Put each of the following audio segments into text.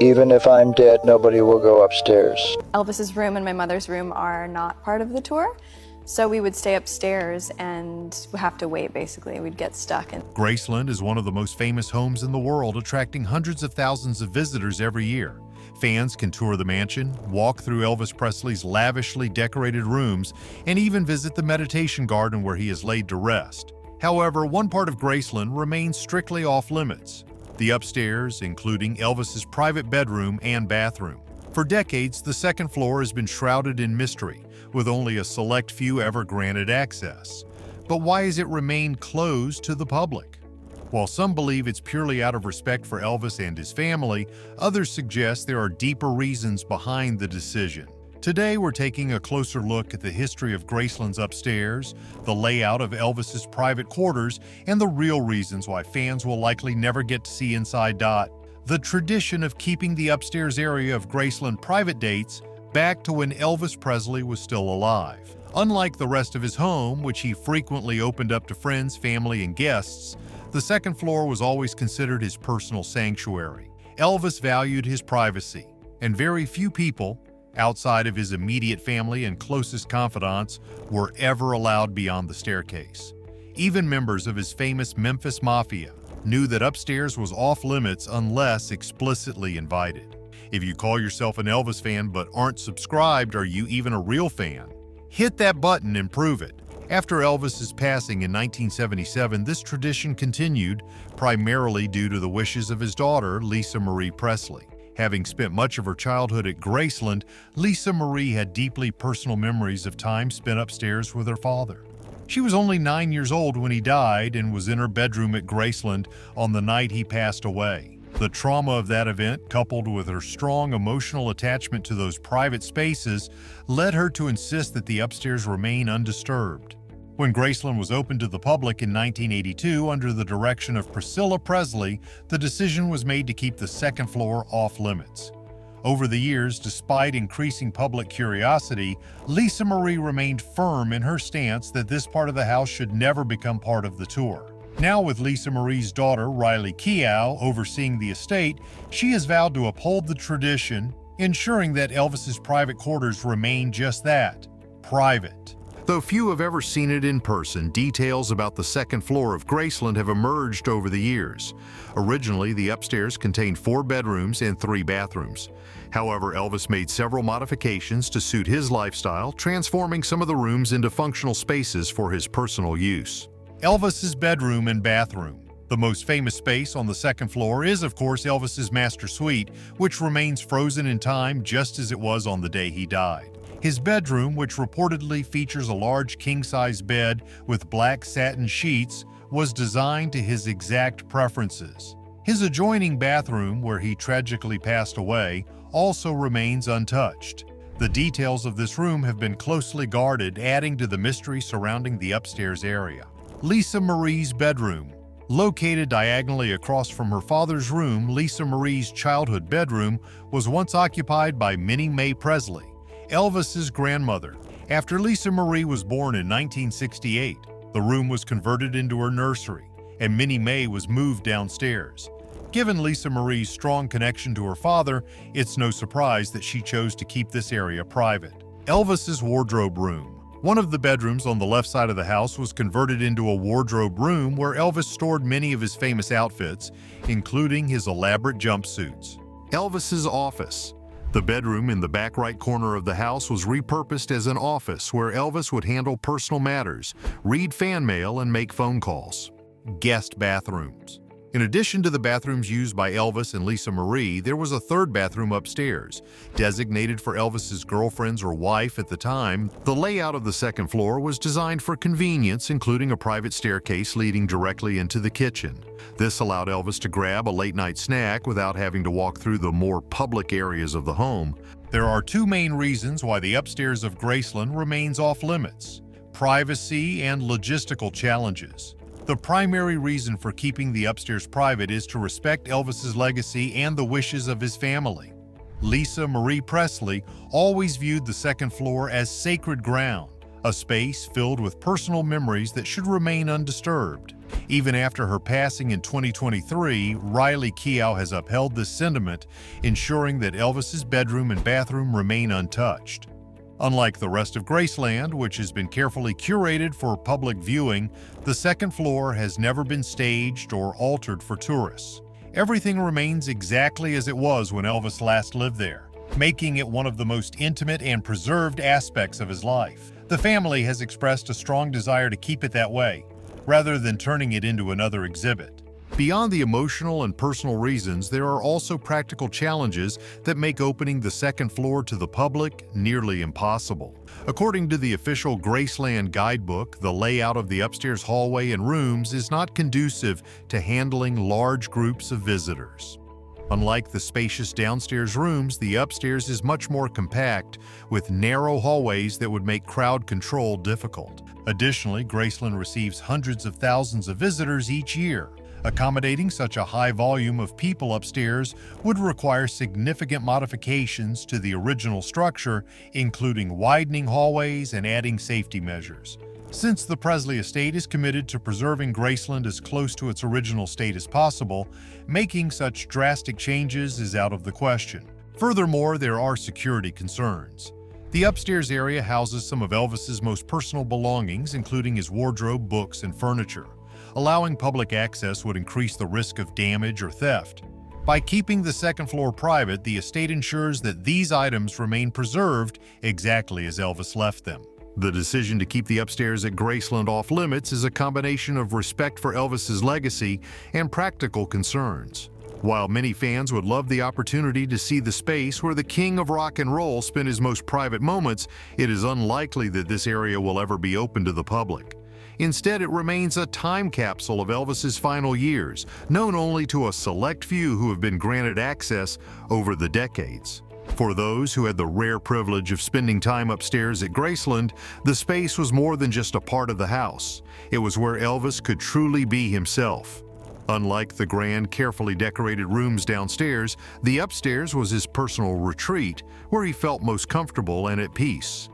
Even if I'm dead, nobody will go upstairs. Elvis's room and my mother's room are not part of the tour, so we would stay upstairs and have to wait, basically. We'd get stuck. Graceland is one of the most famous homes in the world, attracting hundreds of thousands of visitors every year. Fans can tour the mansion, walk through Elvis Presley's lavishly decorated rooms, and even visit the meditation garden where he is laid to rest. However, one part of Graceland remains strictly off-limits: the upstairs, including Elvis's private bedroom and bathroom. For decades, the second floor has been shrouded in mystery, with only a select few ever granted access. But why has it remained closed to the public? While some believe it's purely out of respect for Elvis and his family, others suggest there are deeper reasons behind the decision. Today, we're taking a closer look at the history of Graceland's upstairs, the layout of Elvis's private quarters, and the real reasons why fans will likely never get to see inside. The tradition of keeping the upstairs area of Graceland private dates back to when Elvis Presley was still alive. Unlike the rest of his home, which he frequently opened up to friends, family, and guests, the second floor was always considered his personal sanctuary. Elvis valued his privacy, and very few people, outside of his immediate family and closest confidants, were ever allowed beyond the staircase. Even members of his famous Memphis Mafia knew that upstairs was off-limits unless explicitly invited. If you call yourself an Elvis fan but aren't subscribed, are you even a real fan? Hit that button and prove it. After Elvis's passing in 1977, this tradition continued, primarily due to the wishes of his daughter, Lisa Marie Presley. Having spent much of her childhood at Graceland, Lisa Marie had deeply personal memories of time spent upstairs with her father. She was only 9 years old when he died and was in her bedroom at Graceland on the night he passed away. The trauma of that event, coupled with her strong emotional attachment to those private spaces, led her to insist that the upstairs remain undisturbed. When Graceland was opened to the public in 1982 under the direction of Priscilla Presley, the decision was made to keep the second floor off-limits. Over the years, despite increasing public curiosity, Lisa Marie remained firm in her stance that this part of the house should never become part of the tour. Now, with Lisa Marie's daughter, Riley Keough, overseeing the estate, she has vowed to uphold the tradition, ensuring that Elvis's private quarters remain just that, private. Though few have ever seen it in person, details about the second floor of Graceland have emerged over the years. Originally, the upstairs contained 4 bedrooms and 3 bathrooms. However, Elvis made several modifications to suit his lifestyle, transforming some of the rooms into functional spaces for his personal use. Elvis's bedroom and bathroom. The most famous space on the second floor is, of course, Elvis's master suite, which remains frozen in time just as it was on the day he died. His bedroom, which reportedly features a large king-size bed with black satin sheets, was designed to his exact preferences. His adjoining bathroom, where he tragically passed away, also remains untouched. The details of this room have been closely guarded, adding to the mystery surrounding the upstairs area. Lisa Marie's bedroom. Located diagonally across from her father's room, Lisa Marie's childhood bedroom was once occupied by Minnie Mae Presley, Elvis's grandmother. After Lisa Marie was born in 1968, the room was converted into her nursery, and Minnie Mae was moved downstairs. Given Lisa Marie's strong connection to her father, it's no surprise that she chose to keep this area private. Elvis's wardrobe room. One of the bedrooms on the left side of the house was converted into a wardrobe room where Elvis stored many of his famous outfits, including his elaborate jumpsuits. Elvis's office. The bedroom in the back right corner of the house was repurposed as an office where Elvis would handle personal matters, read fan mail, and make phone calls. Guest bathrooms. In addition to the bathrooms used by Elvis and Lisa Marie, there was a third bathroom upstairs, designated for Elvis's girlfriends or wife at the time. The layout of the second floor was designed for convenience, including a private staircase leading directly into the kitchen. This allowed Elvis to grab a late-night snack without having to walk through the more public areas of the home. There are 2 main reasons why the upstairs of Graceland remains off-limits: privacy and logistical challenges. The primary reason for keeping the upstairs private is to respect Elvis's legacy and the wishes of his family. Lisa Marie Presley always viewed the second floor as sacred ground, a space filled with personal memories that should remain undisturbed. Even after her passing in 2023, Riley Keough has upheld this sentiment, ensuring that Elvis's bedroom and bathroom remain untouched. Unlike the rest of Graceland, which has been carefully curated for public viewing, the second floor has never been staged or altered for tourists. Everything remains exactly as it was when Elvis last lived there, making it one of the most intimate and preserved aspects of his life. The family has expressed a strong desire to keep it that way, rather than turning it into another exhibit. Beyond the emotional and personal reasons, there are also practical challenges that make opening the second floor to the public nearly impossible. According to the official Graceland guidebook, the layout of the upstairs hallway and rooms is not conducive to handling large groups of visitors. Unlike the spacious downstairs rooms, the upstairs is much more compact, with narrow hallways that would make crowd control difficult. Additionally, Graceland receives hundreds of thousands of visitors each year. Accommodating such a high volume of people upstairs would require significant modifications to the original structure, including widening hallways and adding safety measures. Since the Presley estate is committed to preserving Graceland as close to its original state as possible, making such drastic changes is out of the question. Furthermore, there are security concerns. The upstairs area houses some of Elvis's most personal belongings, including his wardrobe, books, and furniture. Allowing public access would increase the risk of damage or theft. By keeping the second floor private, the estate ensures that these items remain preserved exactly as Elvis left them. The decision to keep the upstairs at Graceland off limits is a combination of respect for Elvis's legacy and practical concerns. While many fans would love the opportunity to see the space where the king of rock and roll spent his most private moments, it is unlikely that this area will ever be open to the public. Instead, it remains a time capsule of Elvis's final years, known only to a select few who have been granted access over the decades. For those who had the rare privilege of spending time upstairs at Graceland, the space was more than just a part of the house. It was where Elvis could truly be himself. Unlike the grand, carefully decorated rooms downstairs, the upstairs was his personal retreat, where he felt most comfortable and at peace.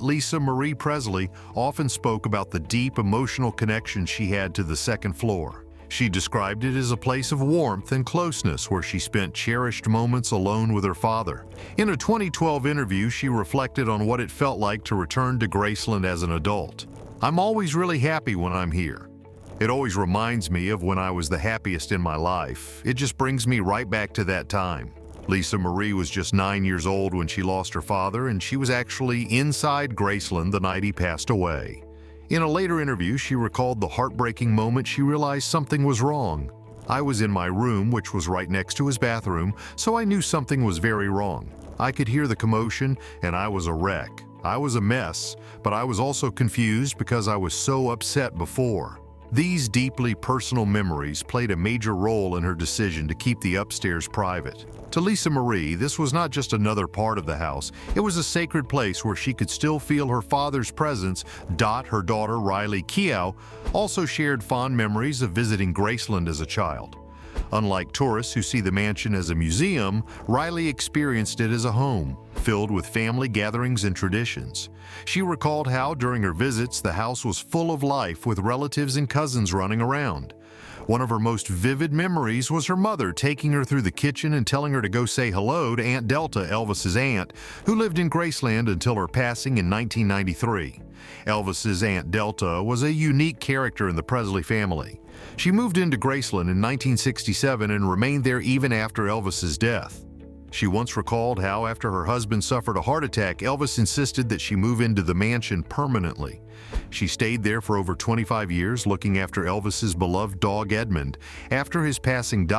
Lisa Marie Presley often spoke about the deep emotional connection she had to the second floor. She described it as a place of warmth and closeness where she spent cherished moments alone with her father. In a 2012 interview, she reflected on what it felt like to return to Graceland as an adult. "I'm always really happy when I'm here. It always reminds me of when I was the happiest in my life. It just brings me right back to that time." Lisa Marie was just 9 years old when she lost her father, and she was actually inside Graceland the night he passed away. In a later interview, she recalled the heartbreaking moment she realized something was wrong. "I was in my room, which was right next to his bathroom, so I knew something was very wrong. I could hear the commotion, and I was a wreck. I was a mess, but I was also confused because I was so upset before." These deeply personal memories played a major role in her decision to keep the upstairs private. To Lisa Marie, this was not just another part of the house. It was a sacred place where she could still feel her father's presence. Her daughter, Riley Keough, also shared fond memories of visiting Graceland as a child. Unlike tourists who see the mansion as a museum, Riley experienced it as a home, filled with family gatherings and traditions. She recalled how, during her visits, the house was full of life with relatives and cousins running around. One of her most vivid memories was her mother taking her through the kitchen and telling her to go say hello to Aunt Delta, Elvis's aunt, who lived in Graceland until her passing in 1993. Elvis's Aunt Delta was a unique character in the Presley family. She moved into Graceland in 1967 and remained there even after Elvis's death. She once recalled how, after her husband suffered a heart attack, Elvis insisted that she move into the mansion permanently. She stayed there for over 25 years, looking after Elvis's beloved dog Edmund. After his passing,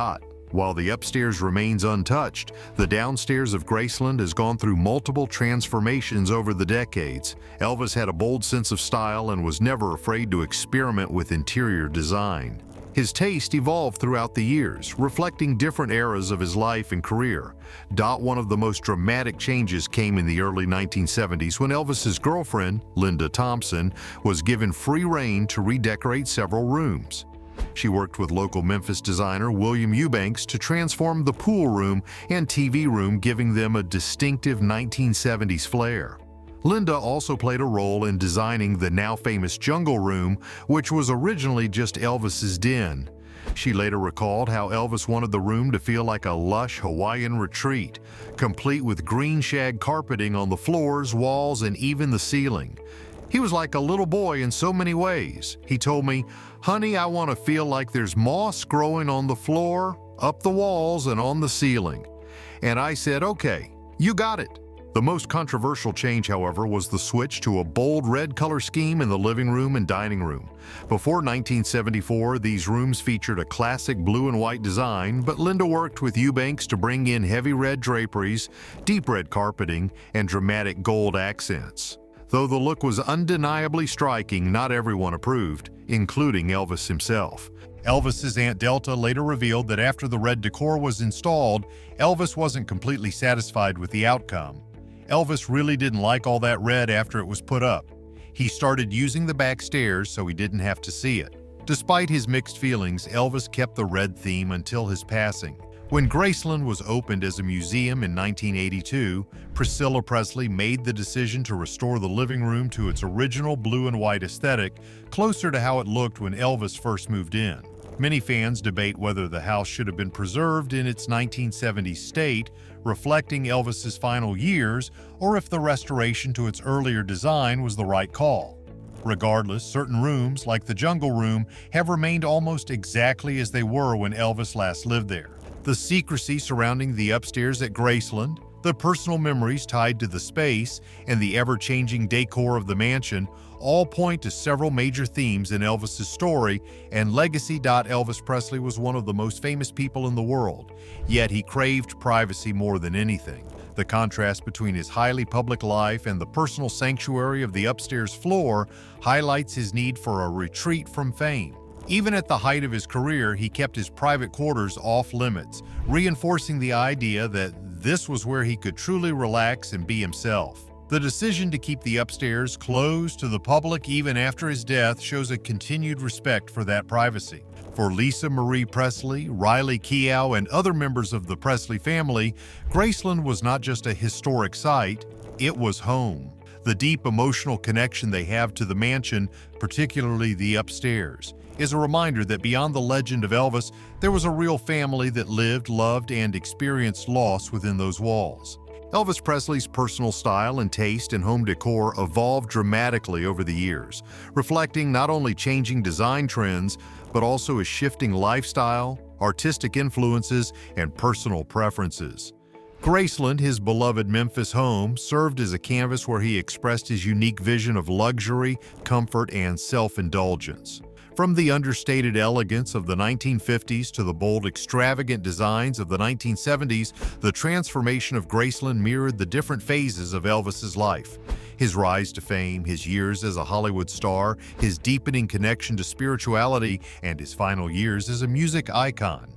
while the upstairs remains untouched, the downstairs of Graceland has gone through multiple transformations over the decades. Elvis had a bold sense of style and was never afraid to experiment with interior design. His taste evolved throughout the years, reflecting different eras of his life and career. One of the most dramatic changes came in the early 1970s when Elvis's girlfriend, Linda Thompson, was given free rein to redecorate several rooms. She worked with local Memphis designer William Eubanks to transform the pool room and TV room, giving them a distinctive 1970s flair. Linda also played a role in designing the now famous Jungle Room, which was originally just Elvis's den. She later recalled how Elvis wanted the room to feel like a lush Hawaiian retreat, complete with green shag carpeting on the floors, walls, and even the ceiling. He was like a little boy in so many ways. He told me, "Honey, I want to feel like there's moss growing on the floor, up the walls, and on the ceiling." And I said, "Okay, you got it." The most controversial change, however, was the switch to a bold red color scheme in the living room and dining room. Before 1974, these rooms featured a classic blue and white design, but Linda worked with Eubanks to bring in heavy red draperies, deep red carpeting, and dramatic gold accents. Though the look was undeniably striking, not everyone approved, including Elvis himself. Elvis's Aunt Delta later revealed that after the red decor was installed, Elvis wasn't completely satisfied with the outcome. Elvis really didn't like all that red after it was put up. He started using the back stairs so he didn't have to see it. Despite his mixed feelings, Elvis kept the red theme until his passing. When Graceland was opened as a museum in 1982, Priscilla Presley made the decision to restore the living room to its original blue and white aesthetic, closer to how it looked when Elvis first moved in. Many fans debate whether the house should have been preserved in its 1970s state, reflecting Elvis's final years, or if the restoration to its earlier design was the right call. Regardless, certain rooms, like the Jungle Room, have remained almost exactly as they were when Elvis last lived there. The secrecy surrounding the upstairs at Graceland, the personal memories tied to the space, and the ever-changing decor of the mansion all point to several major themes in Elvis's story and legacy. Elvis Presley was one of the most famous people in the world, yet he craved privacy more than anything. The contrast between his highly public life and the personal sanctuary of the upstairs floor highlights his need for a retreat from fame. Even at the height of his career, he kept his private quarters off limits, reinforcing the idea that this was where he could truly relax and be himself. The decision to keep the upstairs closed to the public even after his death shows a continued respect for that privacy. For Lisa Marie Presley, Riley Keough, and other members of the Presley family, Graceland was not just a historic site, it was home. The deep emotional connection they have to the mansion, particularly the upstairs, is a reminder that beyond the legend of Elvis, there was a real family that lived, loved, and experienced loss within those walls. Elvis Presley's personal style and taste in home decor evolved dramatically over the years, reflecting not only changing design trends, but also his shifting lifestyle, artistic influences, and personal preferences. Graceland, his beloved Memphis home, served as a canvas where he expressed his unique vision of luxury, comfort, and self-indulgence. From the understated elegance of the 1950s to the bold, extravagant designs of the 1970s, the transformation of Graceland mirrored the different phases of Elvis's life. His rise to fame, his years as a Hollywood star, his deepening connection to spirituality, and his final years as a music icon.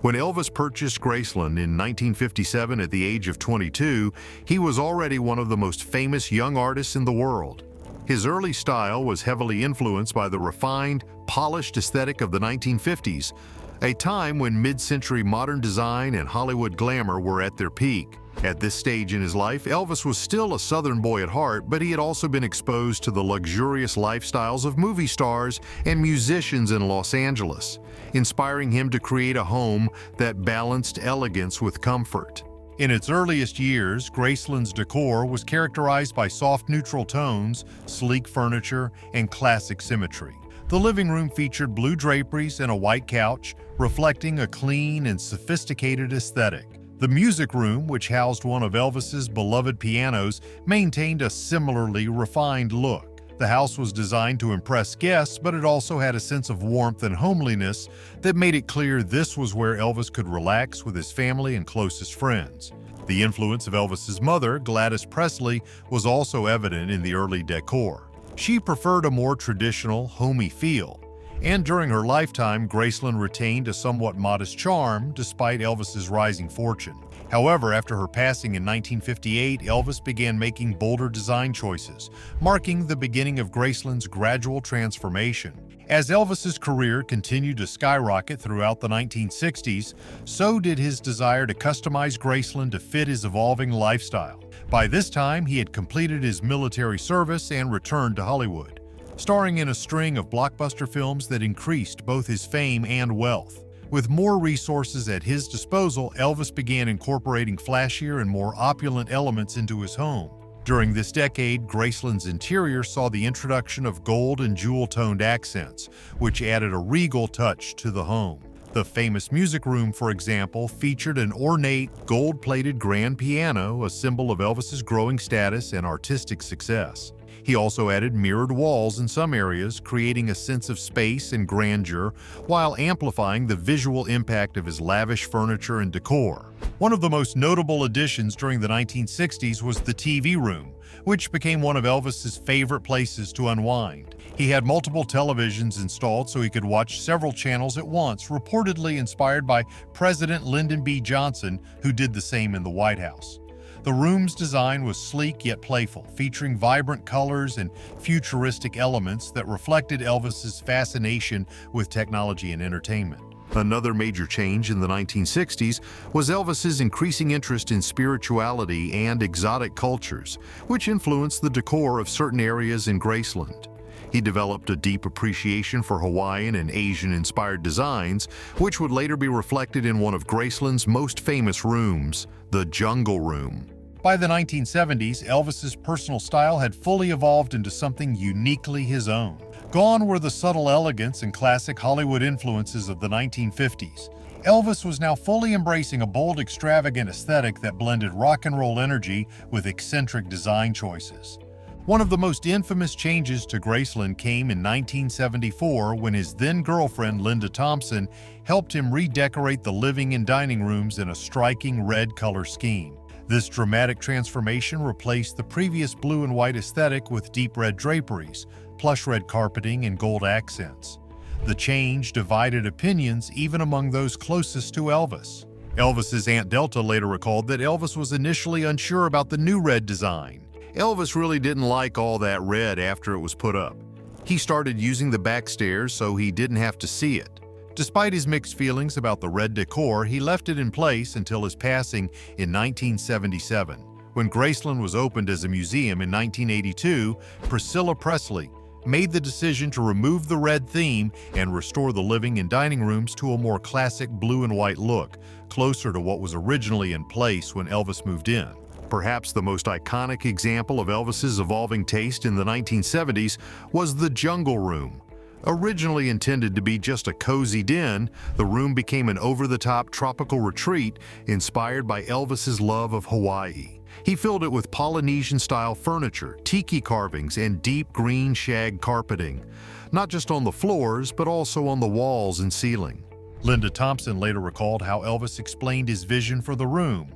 When Elvis purchased Graceland in 1957 at the age of 22, he was already one of the most famous young artists in the world. His early style was heavily influenced by the refined, polished aesthetic of the 1950s, a time when mid-century modern design and Hollywood glamour were at their peak. At this stage in his life, Elvis was still a Southern boy at heart, but he had also been exposed to the luxurious lifestyles of movie stars and musicians in Los Angeles, inspiring him to create a home that balanced elegance with comfort. In its earliest years, Graceland's decor was characterized by soft neutral tones, sleek furniture, and classic symmetry. The living room featured blue draperies and a white couch, reflecting a clean and sophisticated aesthetic. The music room, which housed one of Elvis's beloved pianos, maintained a similarly refined look. The house was designed to impress guests, but it also had a sense of warmth and homeliness that made it clear this was where Elvis could relax with his family and closest friends. The influence of Elvis's mother, Gladys Presley, was also evident in the early decor. She preferred a more traditional, homey feel, and during her lifetime, Graceland retained a somewhat modest charm despite Elvis's rising fortune. However, after her passing in 1958, Elvis began making bolder design choices, marking the beginning of Graceland's gradual transformation. As Elvis's career continued to skyrocket throughout the 1960s, so did his desire to customize Graceland to fit his evolving lifestyle. By this time, he had completed his military service and returned to Hollywood, starring in a string of blockbuster films that increased both his fame and wealth. With more resources at his disposal, Elvis began incorporating flashier and more opulent elements into his home. During this decade, Graceland's interior saw the introduction of gold and jewel-toned accents, which added a regal touch to the home. The famous music room, for example, featured an ornate, gold-plated grand piano, a symbol of Elvis's growing status and artistic success. He also added mirrored walls in some areas, creating a sense of space and grandeur, while amplifying the visual impact of his lavish furniture and decor. One of the most notable additions during the 1960s was the TV room, which became one of Elvis's favorite places to unwind. He had multiple televisions installed so he could watch several channels at once, reportedly inspired by President Lyndon B. Johnson, who did the same in the White House. The room's design was sleek yet playful, featuring vibrant colors and futuristic elements that reflected Elvis's fascination with technology and entertainment. Another major change in the 1960s was Elvis's increasing interest in spirituality and exotic cultures, which influenced the decor of certain areas in Graceland. He developed a deep appreciation for Hawaiian and Asian-inspired designs, which would later be reflected in one of Graceland's most famous rooms, the Jungle Room. By the 1970s, Elvis's personal style had fully evolved into something uniquely his own. Gone were the subtle elegance and classic Hollywood influences of the 1950s. Elvis was now fully embracing a bold, extravagant aesthetic that blended rock and roll energy with eccentric design choices. One of the most infamous changes to Graceland came in 1974 when his then-girlfriend Linda Thompson helped him redecorate the living and dining rooms in a striking red color scheme. This dramatic transformation replaced the previous blue and white aesthetic with deep red draperies, plush red carpeting, and gold accents. The change divided opinions even among those closest to Elvis. Elvis's Aunt Delta later recalled that Elvis was initially unsure about the new red design. Elvis really didn't like all that red after it was put up. He started using the back stairs so he didn't have to see it. Despite his mixed feelings about the red decor, he left it in place until his passing in 1977. When Graceland was opened as a museum in 1982, Priscilla Presley made the decision to remove the red theme and restore the living and dining rooms to a more classic blue and white look, closer to what was originally in place when Elvis moved in. Perhaps the most iconic example of Elvis's evolving taste in the 1970s was the Jungle Room. Originally intended to be just a cozy den, the room became an over-the-top tropical retreat inspired by Elvis's love of Hawaii. He filled it with Polynesian-style furniture, tiki carvings, and deep green shag carpeting, not just on the floors, but also on the walls and ceiling. Linda Thompson later recalled how Elvis explained his vision for the room.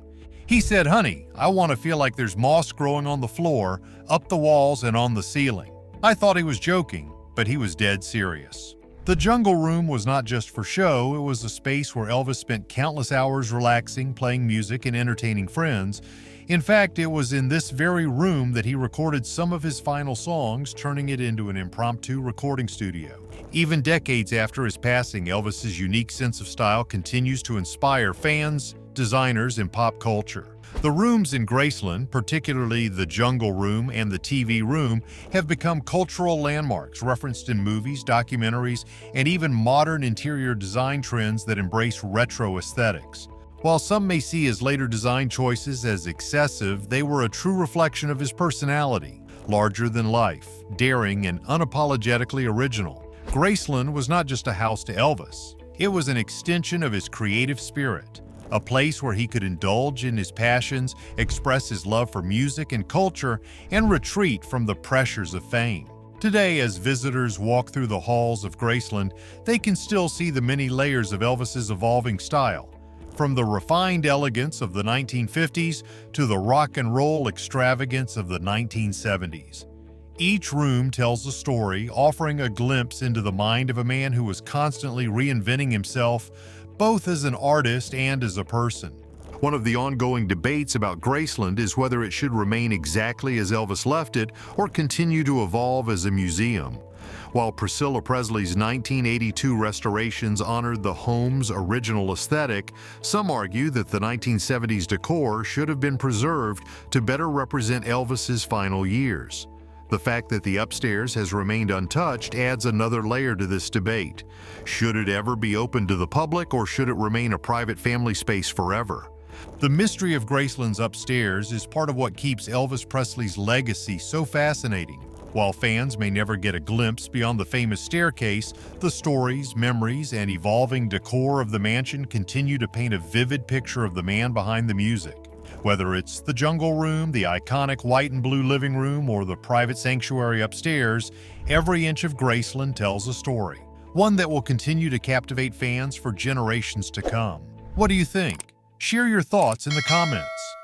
He said, "Honey, I want to feel like there's moss growing on the floor, up the walls, and on the ceiling." I thought he was joking, but he was dead serious. The Jungle Room was not just for show, it was a space where Elvis spent countless hours relaxing, playing music, and entertaining friends. In fact, it was in this very room that he recorded some of his final songs, turning it into an impromptu recording studio. Even decades after his passing, Elvis's unique sense of style continues to inspire fans, designers, and pop culture. The rooms in Graceland, particularly the Jungle Room and the TV room, have become cultural landmarks referenced in movies, documentaries, and even modern interior design trends that embrace retro aesthetics. While some may see his later design choices as excessive, they were a true reflection of his personality, larger than life, daring, and unapologetically original. Graceland was not just a house to Elvis. It was an extension of his creative spirit, a place where he could indulge in his passions, express his love for music and culture, and retreat from the pressures of fame. Today, as visitors walk through the halls of Graceland, they can still see the many layers of Elvis's evolving style, from the refined elegance of the 1950s to the rock and roll extravagance of the 1970s. Each room tells a story, offering a glimpse into the mind of a man who was constantly reinventing himself, both as an artist and as a person. One of the ongoing debates about Graceland is whether it should remain exactly as Elvis left it or continue to evolve as a museum. While Priscilla Presley's 1982 restorations honored the home's original aesthetic, some argue that the 1970s decor should have been preserved to better represent Elvis's final years. The fact that the upstairs has remained untouched adds another layer to this debate. Should it ever be open to the public, or should it remain a private family space forever? The mystery of Graceland's upstairs is part of what keeps Elvis Presley's legacy so fascinating. While fans may never get a glimpse beyond the famous staircase, the stories, memories, and evolving decor of the mansion continue to paint a vivid picture of the man behind the music. Whether it's the jungle room, the iconic white and blue living room, or the private sanctuary upstairs, every inch of Graceland tells a story, one that will continue to captivate fans for generations to come. What do you think? Share your thoughts in the comments.